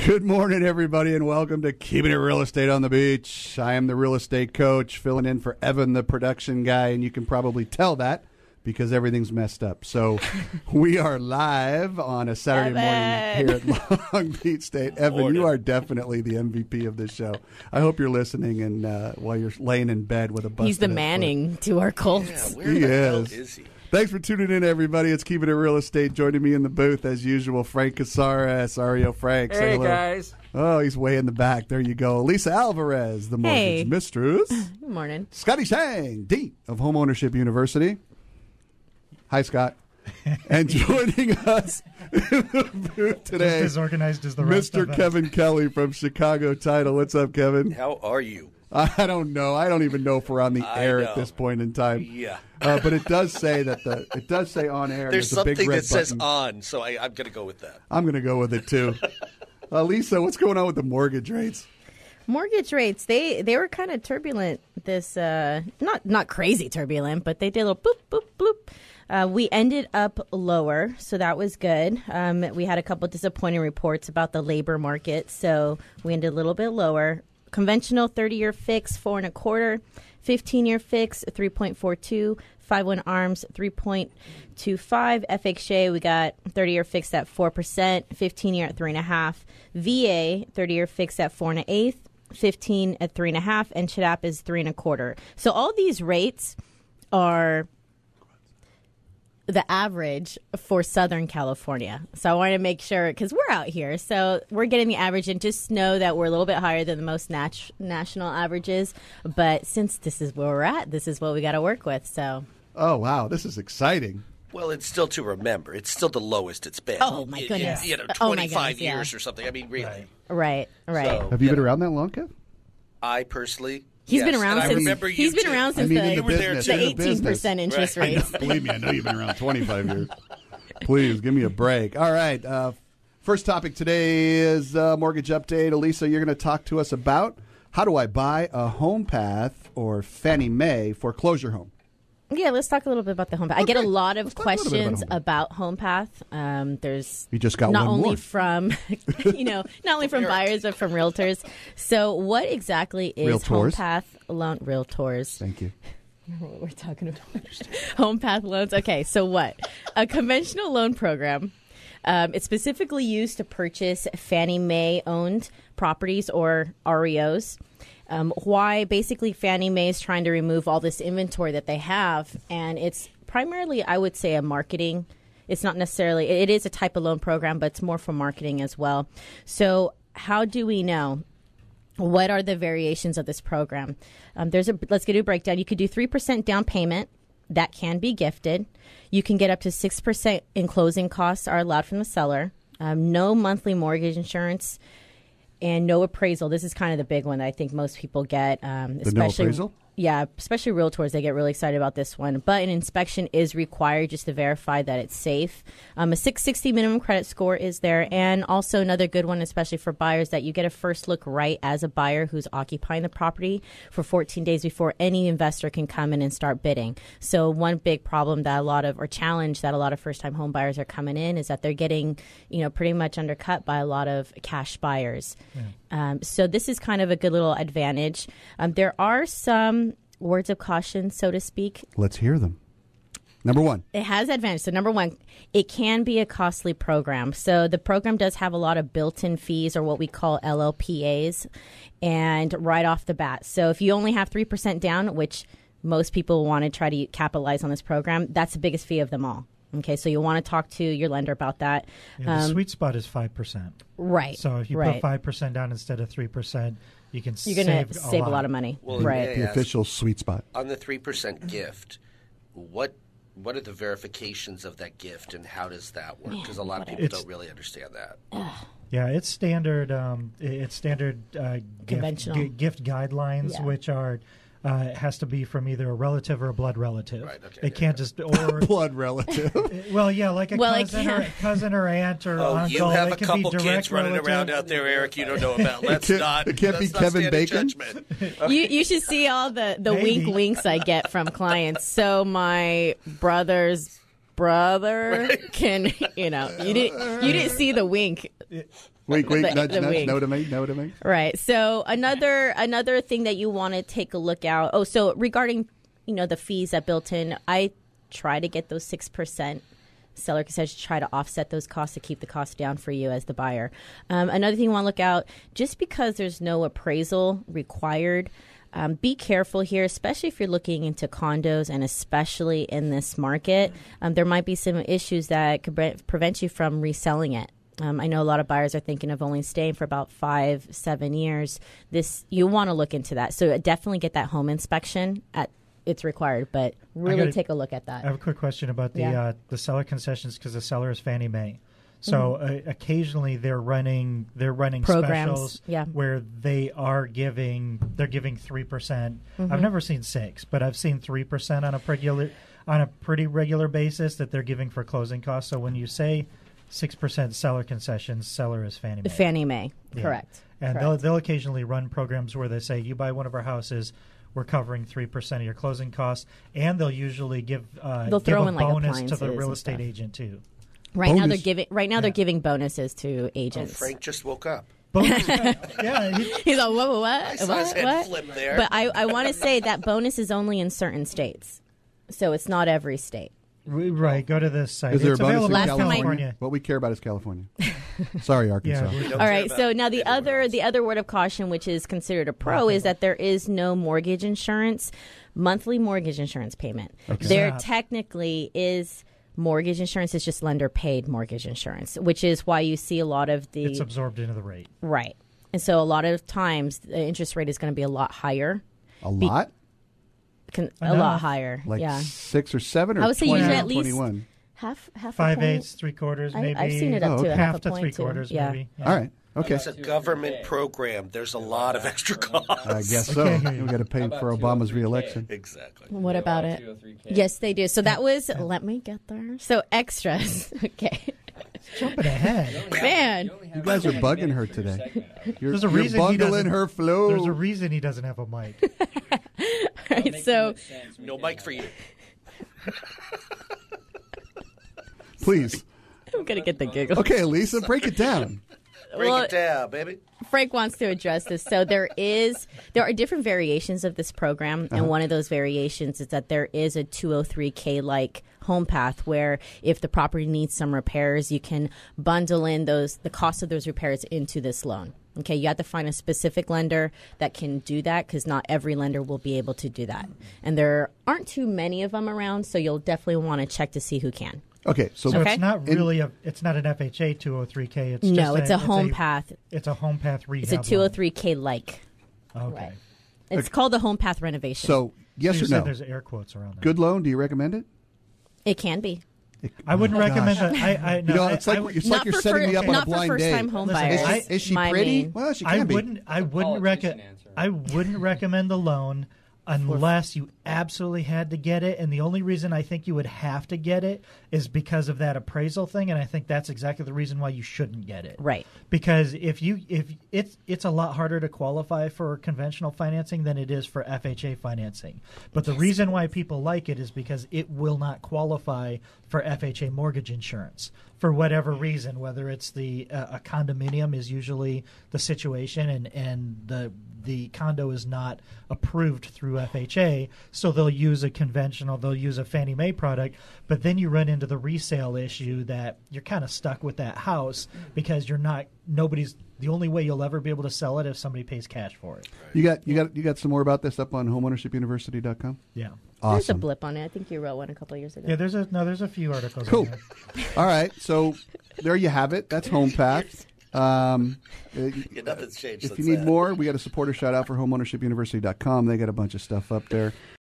Good morning, everybody, and welcome to Keeping It Real Estate on the Beach. I am the real estate coach, filling in for Evan, the production guy, and you can probably tell that because everything's messed up. So we are live on a Saturday morning here at Long Beach State. Evan, you are definitely the MVP of this show. I hope you're listening and while you're laying in bed with a busted He's the Manning to our Colts. Yeah, where the hell is he? Thanks for tuning in, everybody. It's Keeping It Real Estate. Joining me in the booth, as usual, Frank Casares, Ario Frank. Hey, guys. Oh, he's way in the back. There you go. Alissa Alvarez, the mortgage mistress. Good morning. Scotty Shang, Dean of Homeownership University. Hi, Scott. And joining us in the booth today, just as organized as the rest Mr. of us. Kevin Kelly from Chicago Title. What's up, Kevin? How are you? I don't know. I don't even know if we're on the air at this point in time. Yeah. But it does say that it does say on air. There's a big something red that says button. on, so I'm going to go with that. I'm going to go with it too. Lisa, what's going on with the mortgage rates? Mortgage rates, they were kind of turbulent this, not crazy turbulent, but they did a little boop, boop, bloop. We ended up lower, so that was good. We had a couple disappointing reports about the labor market, so we ended a little bit lower. Conventional 30-year fix, 4.25%. 15-year fix, 3.42%. 5-1 ARMS, 3.25%. FHA, we got 30-year fixed at 4%. 15-year at 3.5%. VA, 30-year fixed at 4 1/8. 15 at 3.5%. And CHDAP is 3.25%. So all these rates are the average for Southern California. So I want to make sure, because we're out here, so we're getting the average, and just know that we're a little bit higher than the most national averages. But since this is where we're at, this is what we got to work with. So. Oh, wow. This is exciting. Well, it's still to remember. It's still the lowest it's been. Oh, my goodness. 25 years or something. I mean, really. Right. So, Have you been around that long, Kev? I personally, He's yes. been around And I since remember he's you been too. around since in the the business, the in the 18% business. interest Right. rates. Believe me, I know you've been around 25 years. Please, give me a break. All right. First topic today is mortgage update. Alissa, you're going to talk to us about how do I buy a Homepath or Fannie Mae foreclosure home? Yeah, let's talk a little bit about the Homepath. I get a lot of Let's talk a little bit questions about about Homepath. There's You just got not one only more. from not only from buyers but from realtors. So what exactly is Realtors? Homepath loan? Realtors. Thank you. What we're talking about. Homepath loans. Okay, so what? A conventional loan program. It's specifically used to purchase Fannie Mae owned properties or REOs. Why basically Fannie Mae is trying to remove all this inventory that they have, and it's primarily, I would say, a marketing. It's not necessarily, it is a type of loan program, but it's more for marketing as well. So how do we know? What are the variations of this program? Let's get a breakdown. You could do 3% down payment. That can be gifted. You can get up to 6% in closing costs are allowed from the seller. No monthly mortgage insurance. And no appraisal. This is kind of the big one that I think most people get. The no appraisal? Yeah, especially realtors. They get really excited about this one. But an inspection is required just to verify that it's safe. A 660 minimum credit score is there. And also another good one, especially for buyers, that you get a first look right as a buyer who's occupying the property for 14 days before any investor can come in and start bidding. So one big problem that challenge that a lot of first-time home buyers are coming in is that they're getting, pretty much undercut by a lot of cash buyers. Yeah. So this is kind of a good little advantage. There are some words of caution, so to speak. Let's hear them. Number one. It has advantage. So number one, it can be a costly program. So the program does have a lot of built-in fees, or what we call LLPAs, and right off the bat. So if you only have 3% down, which most people want to try to capitalize on this program, that's the biggest fee of them all. Okay, so you'll want to talk to your lender about that. Yeah, the sweet spot is 5%. Right. So if you put 5% down instead of 3%, you're going to save a lot of money. Well, right. The official sweet spot. On the 3% gift, what are the verifications of that gift, and how does that work? Because a lot of people don't really understand that. Yeah, it's standard. Conventional gift guidelines, which are has to be from either a relative or a blood relative. Right, okay, it can't just or Blood relative. well, yeah, like a cousin or aunt or uncle. You have it a can couple be direct kids running relative. around out there, Eric, you don't know about. Let's not. It can't be let's not Kevin stand in Bacon? judgment. You should see all the wink winks I get from clients. So my brother's brother can, you didn't see the wink. Wink, wink, nudge, nudge. No to me, no to me. Right. So another thing that you want to take a look at. Oh, so regarding the fees that built in, I try to get those 6% seller concessions, try to offset those costs to keep the cost down for you as the buyer. Another thing you want to look out, just because there's no appraisal required, be careful here, especially if you're looking into condos and especially in this market. There might be some issues that could prevent you from reselling it. I know a lot of buyers are thinking of only staying for about 5-7 years. You want to look into that. So definitely get that home inspection it's required, but really take a look at that. I have a quick question about the seller concessions because the seller is Fannie Mae. So occasionally they're running programs, specials where they're giving 3%. I've never seen 6, but I've seen 3% on a pretty regular basis that they're giving for closing costs. So when you say 6% seller concessions, seller is Fannie Mae. Fannie Mae, correct. And they'll occasionally run programs where they say, you buy one of our houses, we're covering 3% of your closing costs, and they'll usually give a bonus to the real estate agent too. Right now they're giving bonuses to agents. Oh, Frank just woke up. He's like, what? I saw his head flip there. But I want to say that bonus is only in certain states, so it's not every state. Right, go to this site. Is there a bonus in Last time California? What we care about is California. Sorry, Arkansas. All right, so now the other word of caution, which is considered a pro, is that there is no mortgage insurance, monthly mortgage insurance payment. Okay. There technically is mortgage insurance. It's just lender paid mortgage insurance, which is why you see a lot of it's absorbed into the rate. Right. And so a lot of times the interest rate is going to be a lot higher. A lot? A lot higher. Like 6 or 7 or I would say 20 usually or at least 21? Half 5/8, 3/4 maybe. I've seen it up to half half a to point 3/4 too. maybe. Yeah. All right. Okay. It's a government program. There's a lot of extra costs. I guess so. We got to pay for Obama's reelection. Exactly. What about it? Yes, they do. So that was, let me get there. So extras. Okay. Jumping ahead. Man. You guys are bugging her today. You're bungling her flow. There's a reason he doesn't have a mic. Right, so no mic for you. Please. I'm going to get the giggle. Okay, Alissa, break it down. Break it down, baby. Frank wants to address this. So there are different variations of this program, and one of those variations is that there is a 203K-like Homepath where if the property needs some repairs, you can bundle in the cost of those repairs into this loan. Okay, you have to find a specific lender that can do that because not every lender will be able to do that. And there aren't too many of them around, so you'll definitely want to check to see who can. Okay, so it's not really it's not an FHA 203K. It's it's a Homepath. It's a Homepath rehab. It's a 203K-like. Okay. Right. It's called the Homepath renovation. So yes or no? There's air quotes around there. Good loan. Do you recommend it? It can be. I wouldn't recommend it. No, it's like you're setting me up on a blind date. Not for first-time home buyers. Is she pretty? Well, she can be. I wouldn't recommend the loan unless you absolutely had to get it. And the only reason I think you would have to get it is because of that appraisal thing. And I think that's exactly the reason why you shouldn't get it. Right. Because if it's a lot harder to qualify for conventional financing than it is for FHA financing. But the reason why people like it is because it will not qualify for FHA mortgage insurance for whatever reason, whether it's a condominium is usually the situation and the condo is not approved through FHA, so they'll use a Fannie Mae product, but then you run into the resale issue that you're kind of stuck with that house because the only way you'll ever be able to sell it if somebody pays cash for it. You got some more about this up on homeownershipuniversity.com? Yeah. Awesome. There's a blip on it. I think you wrote one a couple of years ago. Yeah, there's a few articles. Cool. All right, so there you have it. That's Homepath. Nothing's changed. If you need more, we got a supporter shout out for homeownershipuniversity.com. They got a bunch of stuff up there.